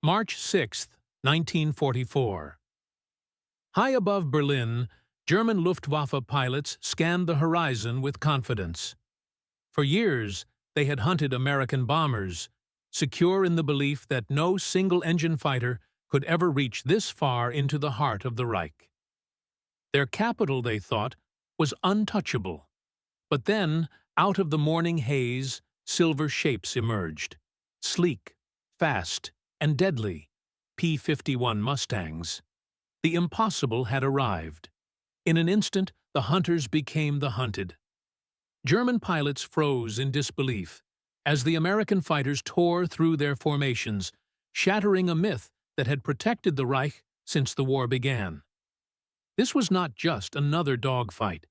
March 6, 1944. High above Berlin, German Luftwaffe pilots scanned the horizon with confidence. For years, they had hunted American bombers, secure in the belief that no single-engine fighter could ever reach this far into the heart of the Reich. Their capital, they thought, was untouchable. But then, out of the morning haze, silver shapes emerged. Sleek, fast, and deadly, P-51 Mustangs. The impossible had arrived. In an instant, the hunters became the hunted. German pilots froze in disbelief as the American fighters tore through their formations, shattering a myth that had protected the Reich since the war began. This was not just another dogfight.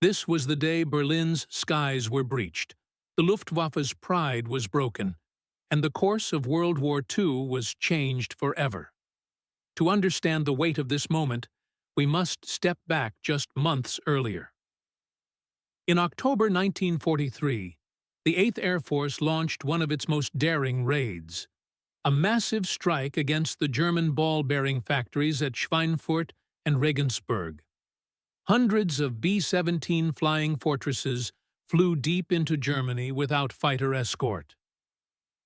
This was the day Berlin's skies were breached, the Luftwaffe's pride was broken, and the course of World War II was changed forever. To understand the weight of this moment, we must step back just months earlier. In October 1943, the 8th Air Force launched one of its most daring raids, a massive strike against the German ball-bearing factories at Schweinfurt and Regensburg. Hundreds of B-17 flying fortresses flew deep into Germany without fighter escort.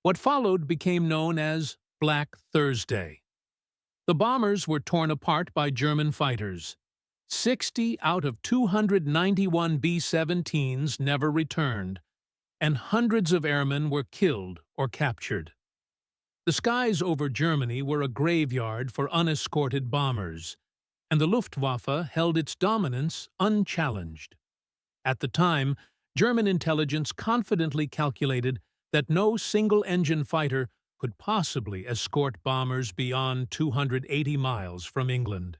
What followed became known as Black Thursday. The bombers were torn apart by German fighters. 60 out of 291 B-17s never returned, and hundreds of airmen were killed or captured. The skies over Germany were a graveyard for unescorted bombers, and the Luftwaffe held its dominance unchallenged. At the time, German intelligence confidently calculated that no single-engine fighter could possibly escort bombers beyond 280 miles from England.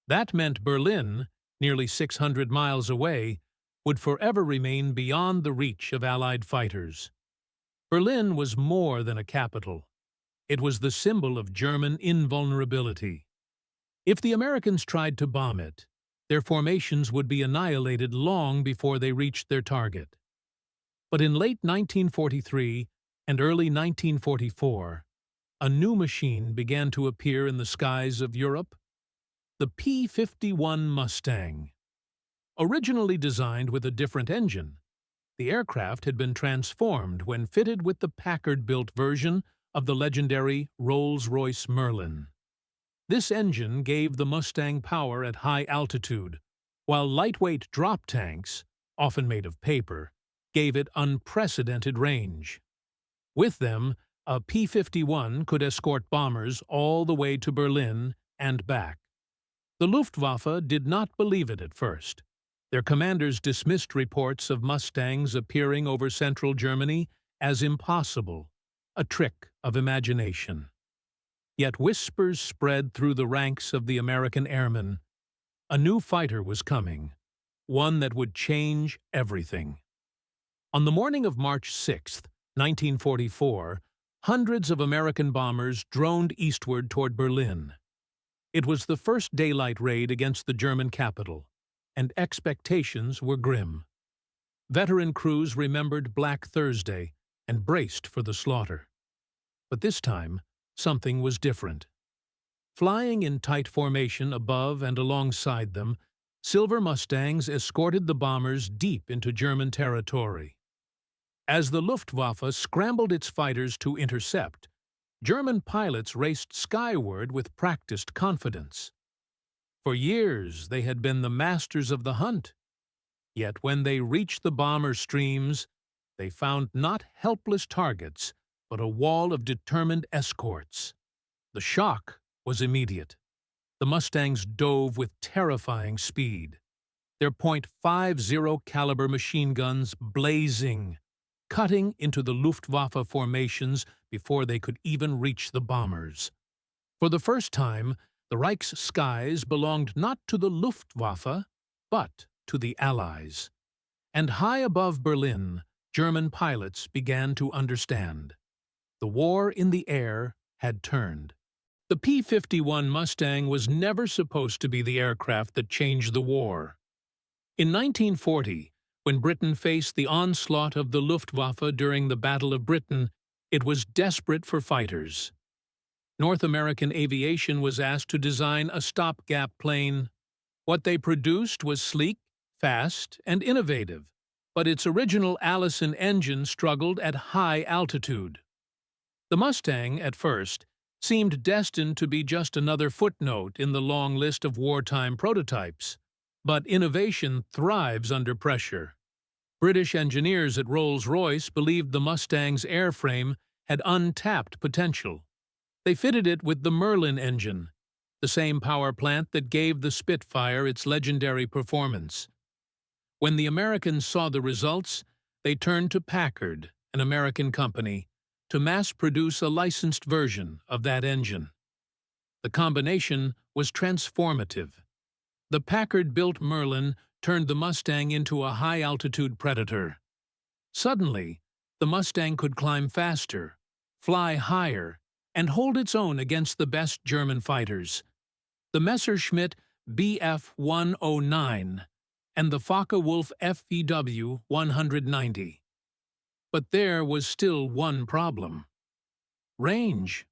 That meant Berlin, nearly 600 miles away, would forever remain beyond the reach of Allied fighters. Berlin was more than a capital. It was the symbol of German invulnerability. If the Americans tried to bomb it, their formations would be annihilated long before they reached their target. But in late 1943 and early 1944, a new machine began to appear in the skies of Europe: the P-51 Mustang. Originally designed with a different engine, the aircraft had been transformed when fitted with the Packard-built version of the legendary Rolls-Royce Merlin. This engine gave the Mustang power at high altitude, while lightweight drop tanks, often made of paper, gave it unprecedented range. With them, a P-51 could escort bombers all the way to Berlin and back. The Luftwaffe did not believe it at first. Their commanders dismissed reports of Mustangs appearing over central Germany as impossible, a trick of imagination. Yet whispers spread through the ranks of the American airmen. A new fighter was coming, one that would change everything. On the morning of March 6, 1944, hundreds of American bombers droned eastward toward Berlin. It was the first daylight raid against the German capital, and expectations were grim. Veteran crews remembered Black Thursday and braced for the slaughter. But this time, something was different. Flying in tight formation above and alongside them, Silver Mustangs escorted the bombers deep into German territory. As the Luftwaffe scrambled its fighters to intercept, German pilots raced skyward with practiced confidence. For years, they had been the masters of the hunt. Yet when they reached the bomber streams, they found not helpless targets, but a wall of determined escorts. The shock was immediate. The Mustangs dove with terrifying speed, their .50 caliber machine guns blazing, cutting into the Luftwaffe formations before they could even reach the bombers. For the first time, the Reich's skies belonged not to the Luftwaffe, but to the Allies. And high above Berlin, German pilots began to understand. The war in the air had turned. The P-51 Mustang was never supposed to be the aircraft that changed the war. In 1940, when Britain faced the onslaught of the Luftwaffe during the Battle of Britain, it was desperate for fighters. North American Aviation was asked to design a stopgap plane. What they produced was sleek, fast, and innovative, but its original Allison engine struggled at high altitude. The Mustang, at first, seemed destined to be just another footnote in the long list of wartime prototypes. But innovation thrives under pressure. British engineers at Rolls-Royce believed the Mustang's airframe had untapped potential. They fitted it with the Merlin engine, the same power plant that gave the Spitfire its legendary performance. When the Americans saw the results, they turned to Packard, an American company, to mass-produce a licensed version of that engine. The combination was transformative. The Packard-built Merlin turned the Mustang into a high-altitude predator. Suddenly, the Mustang could climb faster, fly higher, and hold its own against the best German fighters. The Messerschmitt Bf 109 and the Focke-Wulf FVW 190. But there was still one problem: range.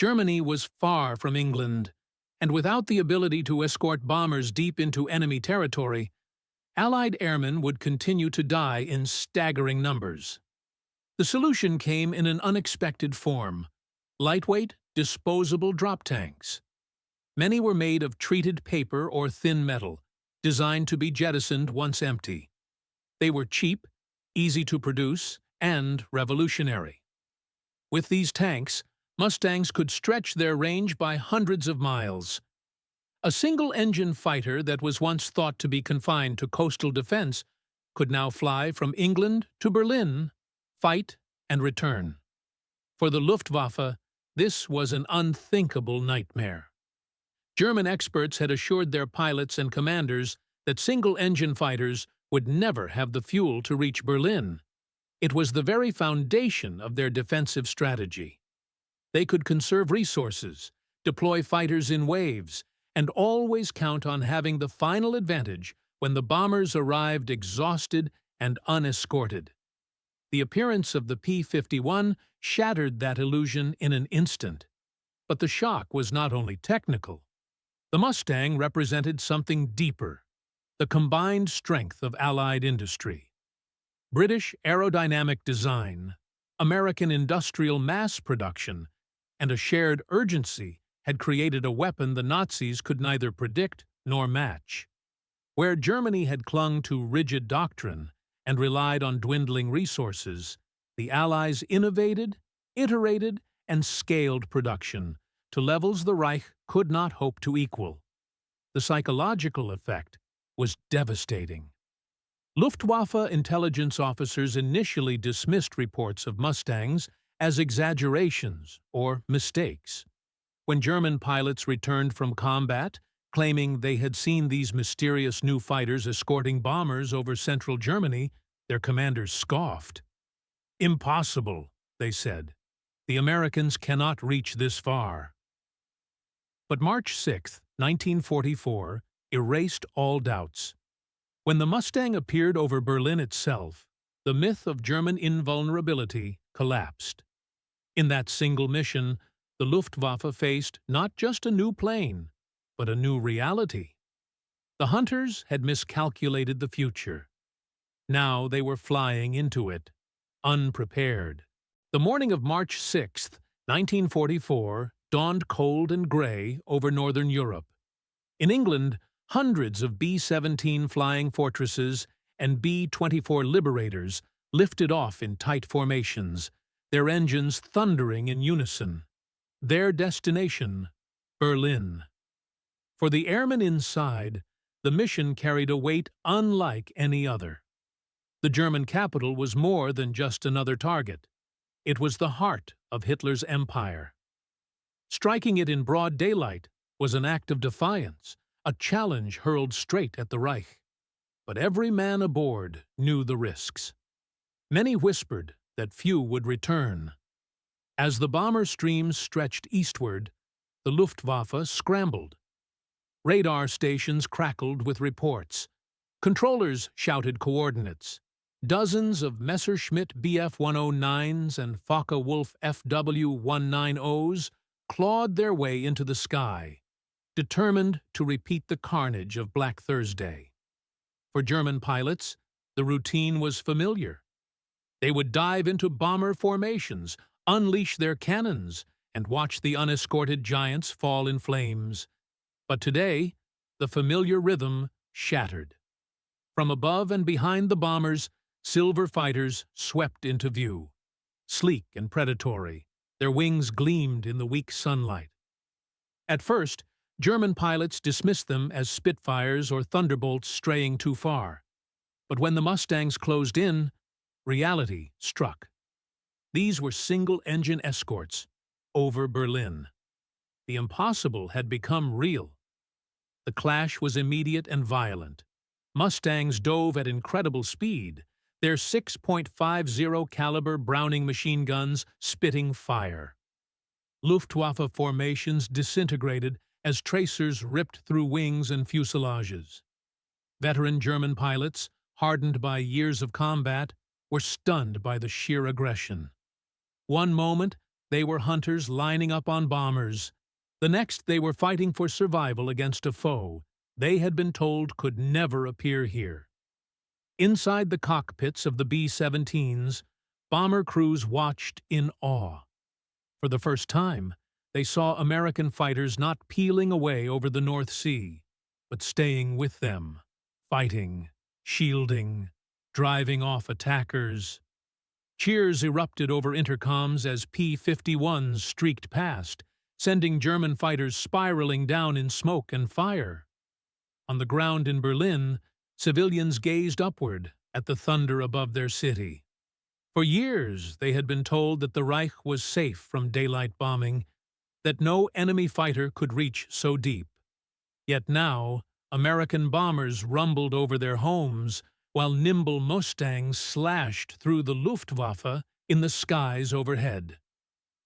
Germany was far from England, and without the ability to escort bombers deep into enemy territory, Allied airmen would continue to die in staggering numbers. The solution came in an unexpected form: lightweight, disposable drop tanks. Many were made of treated paper or thin metal, designed to be jettisoned once empty. They were cheap, easy to produce, and revolutionary. With these tanks, Mustangs could stretch their range by hundreds of miles. A single-engine fighter that was once thought to be confined to coastal defense could now fly from England to Berlin, fight, and return. For the Luftwaffe, this was an unthinkable nightmare. German experts had assured their pilots and commanders that single-engine fighters would never have the fuel to reach Berlin. It was the very foundation of their defensive strategy. They could conserve resources, deploy fighters in waves, and always count on having the final advantage when the bombers arrived exhausted and unescorted. The appearance of the P-51 shattered that illusion in an instant. But the shock was not only technical. The Mustang represented something deeper: the combined strength of Allied industry. British aerodynamic design, American industrial mass production, and a shared urgency had created a weapon the Nazis could neither predict nor match. Where Germany had clung to rigid doctrine and relied on dwindling resources, the Allies innovated, iterated, and scaled production to levels the Reich could not hope to equal. The psychological effect was devastating. Luftwaffe intelligence officers initially dismissed reports of Mustangs as exaggerations or mistakes. When German pilots returned from combat, claiming they had seen these mysterious new fighters escorting bombers over central Germany, their commanders scoffed. "Impossible," they said. "The Americans cannot reach this far." But March 6, 1944, erased all doubts. When the Mustang appeared over Berlin itself, the myth of German invulnerability collapsed. In that single mission, the Luftwaffe faced not just a new plane, but a new reality. The hunters had miscalculated the future. Now they were flying into it, unprepared. The morning of March 6, 1944, dawned cold and gray over northern Europe. In England, hundreds of B-17 Flying Fortresses and B-24 Liberators lifted off in tight formations, their engines thundering in unison. Their destination, Berlin. For the airmen inside, the mission carried a weight unlike any other. The German capital was more than just another target. It was the heart of Hitler's empire. Striking it in broad daylight was an act of defiance, a challenge hurled straight at the Reich. But every man aboard knew the risks. Many whispered that few would return. As the bomber streams stretched eastward, the Luftwaffe scrambled. Radar stations crackled with reports. Controllers shouted coordinates. Dozens of Messerschmitt Bf 109s and Focke-Wulf FW 190s clawed their way into the sky, determined to repeat the carnage of Black Thursday. For German pilots, the routine was familiar. They would dive into bomber formations, unleash their cannons, and watch the unescorted giants fall in flames. But today, the familiar rhythm shattered. From above and behind the bombers, silver fighters swept into view. Sleek and predatory, their wings gleamed in the weak sunlight. At first, German pilots dismissed them as Spitfires or Thunderbolts straying too far. But when the Mustangs closed in, reality struck. These were single-engine escorts over Berlin. The impossible had become real. The clash was immediate and violent. Mustangs dove at incredible speed, their 6.50 caliber Browning machine guns spitting fire. Luftwaffe formations disintegrated as tracers ripped through wings and fuselages. Veteran German pilots, hardened by years of combat, were stunned by the sheer aggression. One moment, they were hunters lining up on bombers. The next, they were fighting for survival against a foe they had been told could never appear here. Inside the cockpits of the B-17s, bomber crews watched in awe. For the first time, they saw American fighters not peeling away over the North Sea, but staying with them, fighting, shielding, driving off attackers. Cheers erupted over intercoms as P-51s streaked past, sending German fighters spiraling down in smoke and fire. On the ground in Berlin, civilians gazed upward at the thunder above their city. For years, they had been told that the Reich was safe from daylight bombing, that no enemy fighter could reach so deep. Yet now, American bombers rumbled over their homes, while nimble Mustangs slashed through the Luftwaffe in the skies overhead.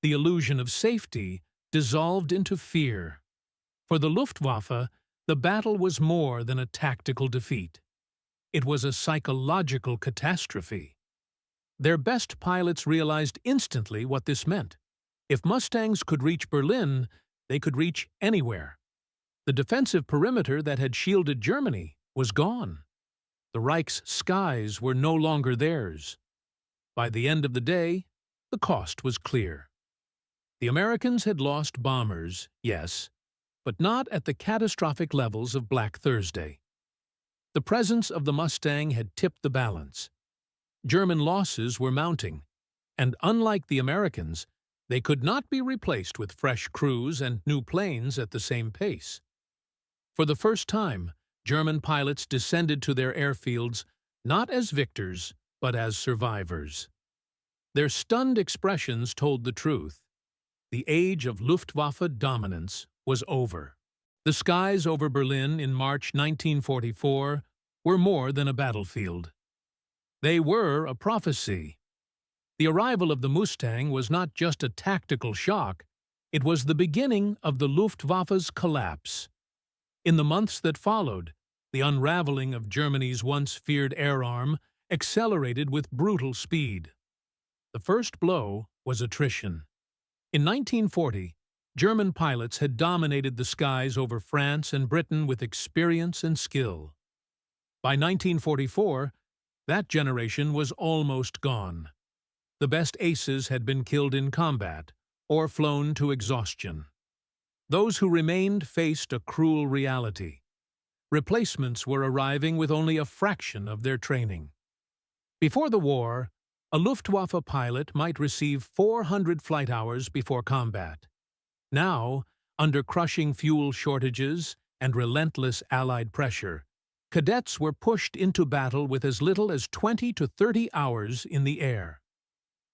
The illusion of safety dissolved into fear. For the Luftwaffe, the battle was more than a tactical defeat. It was a psychological catastrophe. Their best pilots realized instantly what this meant. If Mustangs could reach Berlin, they could reach anywhere. The defensive perimeter that had shielded Germany was gone. The Reich's skies were no longer theirs. By the end of the day, the cost was clear. The Americans had lost bombers, yes, but not at the catastrophic levels of Black Thursday. The presence of the Mustang had tipped the balance. German losses were mounting, and unlike the Americans, they could not be replaced with fresh crews and new planes at the same pace. For the first time, German pilots descended to their airfields not as victors, but as survivors. Their stunned expressions told the truth. The age of Luftwaffe dominance was over. The skies over Berlin in March 1944 were more than a battlefield. They were a prophecy. The arrival of the Mustang was not just a tactical shock, it was the beginning of the Luftwaffe's collapse. In the months that followed, the unraveling of Germany's once feared air arm accelerated with brutal speed. The first blow was attrition. In 1940, German pilots had dominated the skies over France and Britain with experience and skill. By 1944, that generation was almost gone. The best aces had been killed in combat or flown to exhaustion. Those who remained faced a cruel reality. Replacements were arriving with only a fraction of their training. Before the war, a Luftwaffe pilot might receive 400 flight hours before combat. Now, under crushing fuel shortages and relentless Allied pressure, cadets were pushed into battle with as little as 20 to 30 hours in the air.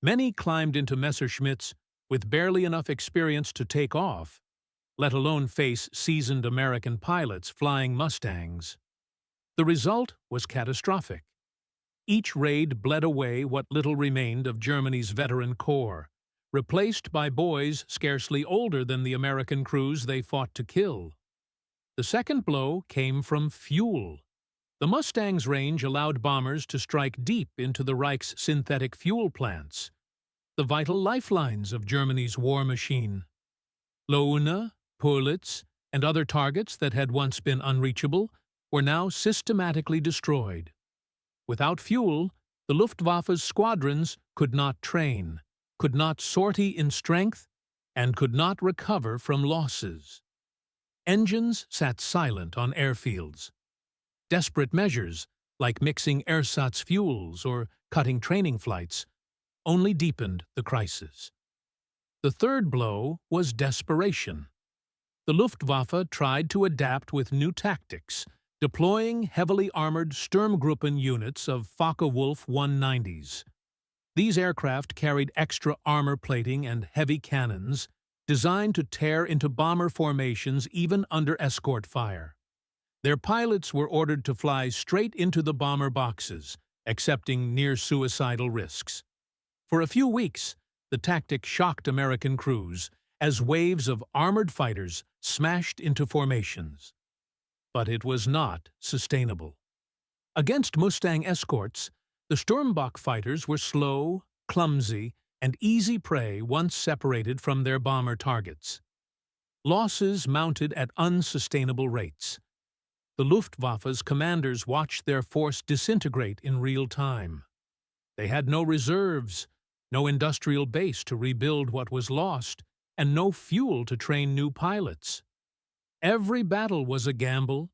Many climbed into Messerschmitts with barely enough experience to take off, let alone face seasoned American pilots flying Mustangs. The result was catastrophic. Each raid bled away what little remained of Germany's veteran corps, replaced by boys scarcely older than the American crews they fought to kill. The second blow came from fuel. The Mustang's range allowed bombers to strike deep into the Reich's synthetic fuel plants, the vital lifelines of Germany's war machine. Louna, Pulitz, and other targets that had once been unreachable were now systematically destroyed. Without fuel, the Luftwaffe's squadrons could not train, could not sortie in strength, and could not recover from losses. Engines sat silent on airfields. Desperate measures, like mixing ersatz fuels or cutting training flights, only deepened the crisis. The third blow was desperation. The Luftwaffe tried to adapt with new tactics, deploying heavily armored Sturmgruppen units of Focke-Wulf 190s. These aircraft carried extra armor plating and heavy cannons, designed to tear into bomber formations even under escort fire. Their pilots were ordered to fly straight into the bomber boxes, accepting near-suicidal risks. For a few weeks, the tactic shocked American crews as waves of armored fighters smashed into formations. But it was not sustainable. Against Mustang escorts, the Sturmbach fighters were slow, clumsy, and easy prey once separated from their bomber targets. Losses mounted at unsustainable rates. The Luftwaffe's commanders watched their force disintegrate in real time. They had no reserves, no industrial base to rebuild what was lost, and no fuel to train new pilots. Every battle was a gamble,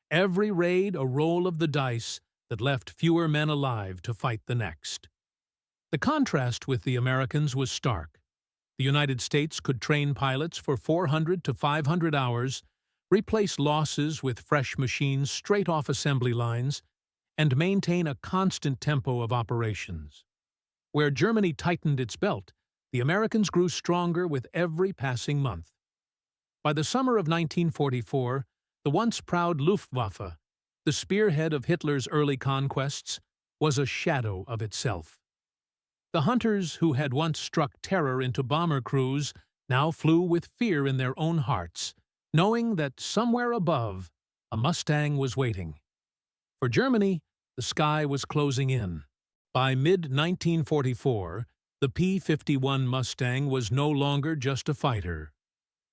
every raid a roll of the dice that left fewer men alive to fight the next. The contrast with the Americans was stark. The United States could train pilots for 400 to 500 hours, replace losses with fresh machines straight off assembly lines, and maintain a constant tempo of operations. Where Germany tightened its belt, the Americans grew stronger with every passing month. By the summer of 1944, the once proud Luftwaffe, the spearhead of Hitler's early conquests, was a shadow of itself. The hunters who had once struck terror into bomber crews now flew with fear in their own hearts, knowing that somewhere above, a Mustang was waiting. For Germany, the sky was closing in. By mid-1944, the P-51 Mustang was no longer just a fighter.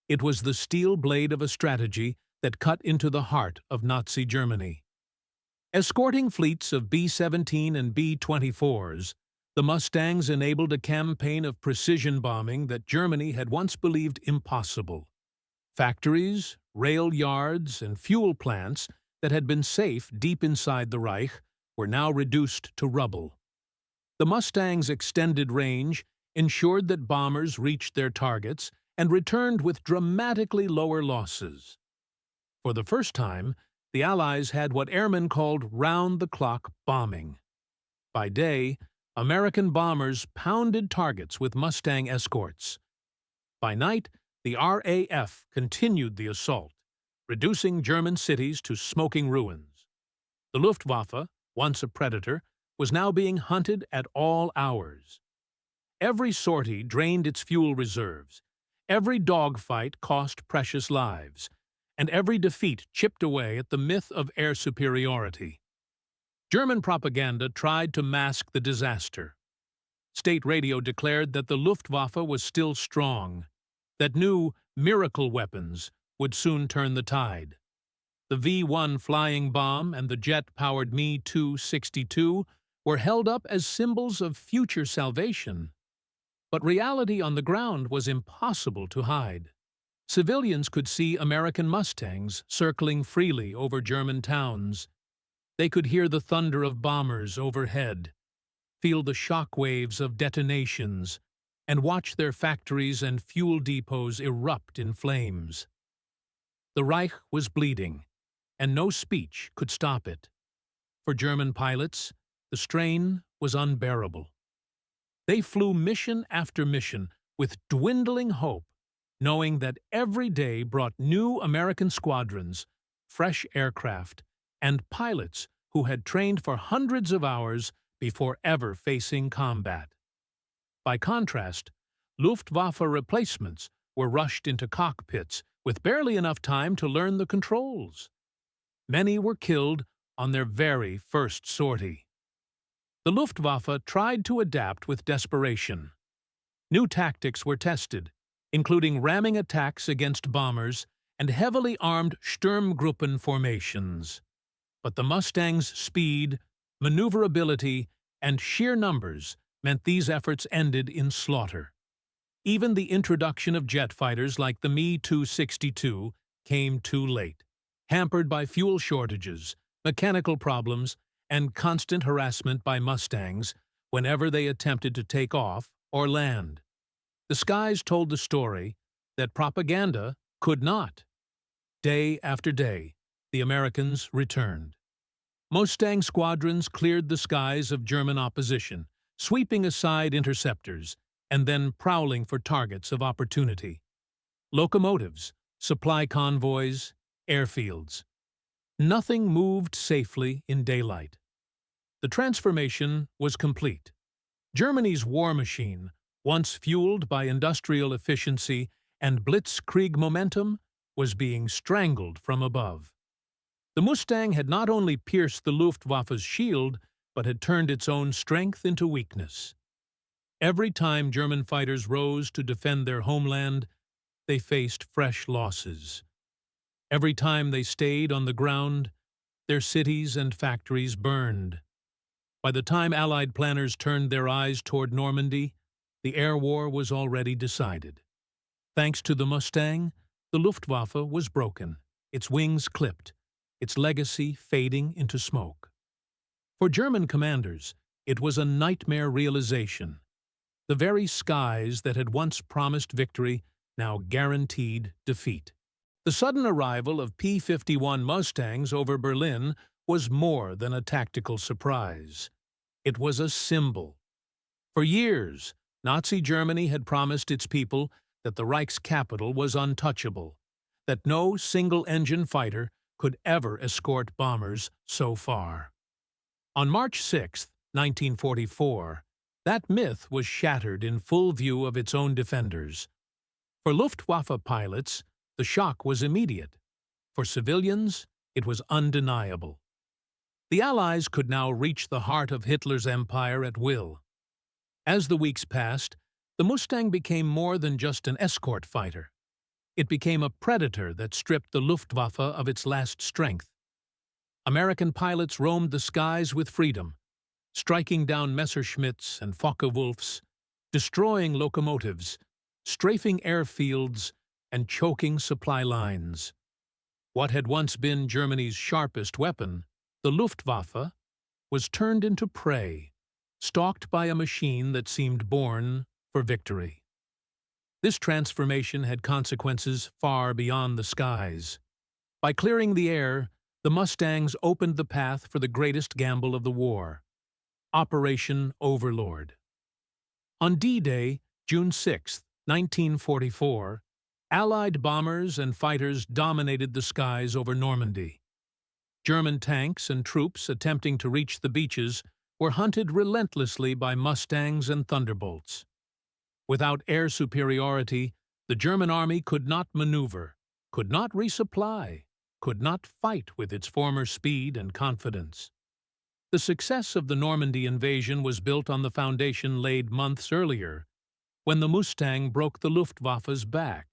It was the steel blade of a strategy that cut into the heart of Nazi Germany. Escorting fleets of B-17 and B-24s, the Mustangs enabled a campaign of precision bombing that Germany had once believed impossible. Factories, rail yards, and fuel plants that had been safe deep inside the Reich were now reduced to rubble. The Mustang's extended range ensured that bombers reached their targets and returned with dramatically lower losses. For the first time, the Allies had what airmen called round-the-clock bombing. By day, American bombers pounded targets with Mustang escorts. By night, the RAF continued the assault, reducing German cities to smoking ruins. The Luftwaffe, once a predator, was now being hunted at all hours. Every sortie drained its fuel reserves, every dogfight cost precious lives, and every defeat chipped away at the myth of air superiority. German propaganda tried to mask the disaster. State radio declared that the Luftwaffe was still strong, that new miracle weapons would soon turn the tide. The V-1 flying bomb and the jet-powered Me-262 were held up as symbols of future salvation. But reality on the ground was impossible to hide. Civilians could see American Mustangs circling freely over German towns. They could hear the thunder of bombers overhead, feel the shock waves of detonations, and watch their factories and fuel depots erupt in flames. The Reich was bleeding, and no speech could stop it. For German pilots, the strain was unbearable. They flew mission after mission with dwindling hope, knowing that every day brought new American squadrons, fresh aircraft, and pilots who had trained for hundreds of hours before ever facing combat. By contrast, Luftwaffe replacements were rushed into cockpits with barely enough time to learn the controls. Many were killed on their very first sortie. The Luftwaffe tried to adapt with desperation. New tactics were tested, including ramming attacks against bombers and heavily armed Sturmgruppen formations. But the Mustang's speed, maneuverability, and sheer numbers meant these efforts ended in slaughter. Even the introduction of jet fighters like the Me-262 came too late, hampered by fuel shortages, mechanical problems, and constant harassment by Mustangs whenever they attempted to take off or land. The skies told the story that propaganda could not. Day after day, the Americans returned. Mustang squadrons cleared the skies of German opposition, sweeping aside interceptors and then prowling for targets of opportunity. Locomotives, supply convoys, airfields. Nothing moved safely in daylight. The transformation was complete. Germany's war machine, once fueled by industrial efficiency and blitzkrieg momentum, was being strangled from above. The Mustang had not only pierced the Luftwaffe's shield, but had turned its own strength into weakness. Every time German fighters rose to defend their homeland, they faced fresh losses. Every time they stayed on the ground, their cities and factories burned. By the time Allied planners turned their eyes toward Normandy, the air war was already decided. Thanks to the Mustang, the Luftwaffe was broken, its wings clipped, its legacy fading into smoke. For German commanders, it was a nightmare realization. The very skies that had once promised victory now guaranteed defeat. The sudden arrival of P-51 Mustangs over Berlin was more than a tactical surprise. It was a symbol. For years, Nazi Germany had promised its people that the Reich's capital was untouchable, that no single-engine fighter could ever escort bombers so far. On March 6, 1944, that myth was shattered in full view of its own defenders. For Luftwaffe pilots, the shock was immediate. For civilians, it was undeniable. The Allies could now reach the heart of Hitler's empire at will. As the weeks passed, the Mustang became more than just an escort fighter. It became a predator that stripped the Luftwaffe of its last strength. American pilots roamed the skies with freedom, striking down Messerschmitts and Focke-Wulfs, destroying locomotives, strafing airfields, and choking supply lines. What had once been Germany's sharpest weapon, the Luftwaffe, was turned into prey, stalked by a machine that seemed born for victory. This transformation had consequences far beyond the skies. By clearing the air, the Mustangs opened the path for the greatest gamble of the war, Operation Overlord. On D-Day, June 6, 1944, Allied bombers and fighters dominated the skies over Normandy. German tanks and troops attempting to reach the beaches were hunted relentlessly by Mustangs and Thunderbolts. Without air superiority, the German army could not maneuver, could not resupply, could not fight with its former speed and confidence. The success of the Normandy invasion was built on the foundation laid months earlier, when the Mustang broke the Luftwaffe's back.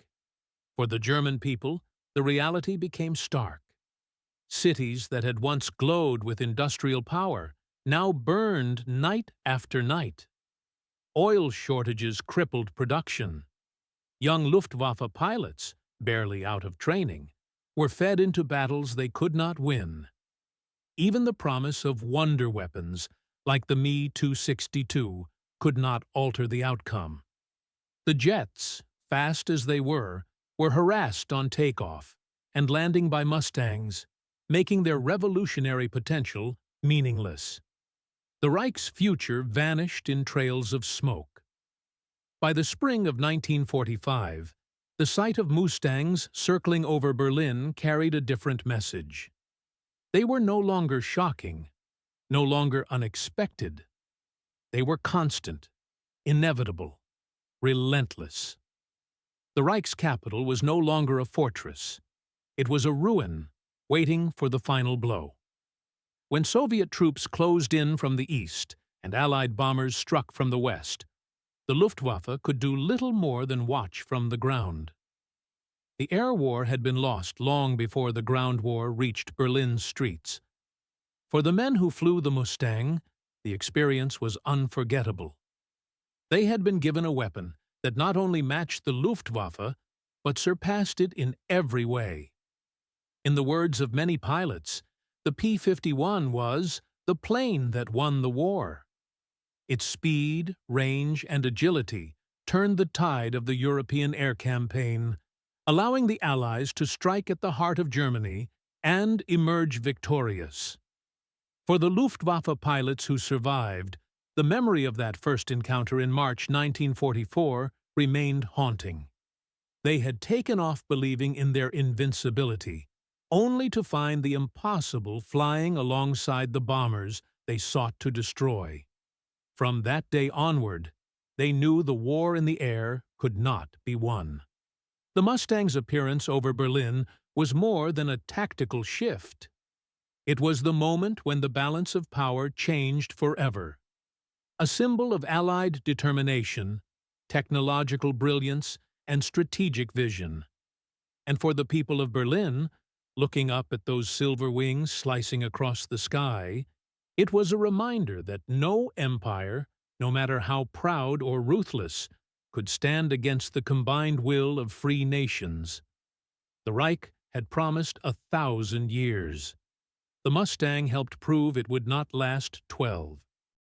For the German people, the reality became stark. Cities that had once glowed with industrial power now burned night after night. Oil shortages crippled production. Young Luftwaffe pilots, barely out of training, were fed into battles they could not win. Even the promise of wonder weapons, like the Me-262, could not alter the outcome. The jets, fast as they were harassed on takeoff and landing by Mustangs, making their revolutionary potential meaningless. The Reich's future vanished in trails of smoke. By the spring of 1945, the sight of Mustangs circling over Berlin carried a different message. They were no longer shocking, no longer unexpected. They were constant, inevitable, relentless. The Reich's capital was no longer a fortress. It was a ruin, waiting for the final blow. When Soviet troops closed in from the east and Allied bombers struck from the west, the Luftwaffe could do little more than watch from the ground. The air war had been lost long before the ground war reached Berlin's streets. For the men who flew the Mustang, the experience was unforgettable. They had been given a weapon that not only matched the Luftwaffe, but surpassed it in every way. In the words of many pilots, the P-51 was the plane that won the war. Its speed, range, and agility turned the tide of the European air campaign, allowing the Allies to strike at the heart of Germany and emerge victorious. For the Luftwaffe pilots who survived, the memory of that first encounter in March 1944 remained haunting. They had taken off believing in their invincibility, only to find the impossible flying alongside the bombers they sought to destroy. From that day onward, they knew the war in the air could not be won. The Mustang's appearance over Berlin was more than a tactical shift. It was the moment when the balance of power changed forever. A symbol of Allied determination, technological brilliance, and strategic vision. And for the people of Berlin, looking up at those silver wings slicing across the sky, it was a reminder that no empire, no matter how proud or ruthless, could stand against the combined will of free nations. The Reich had promised 1,000 years. The Mustang helped prove it would not last 12.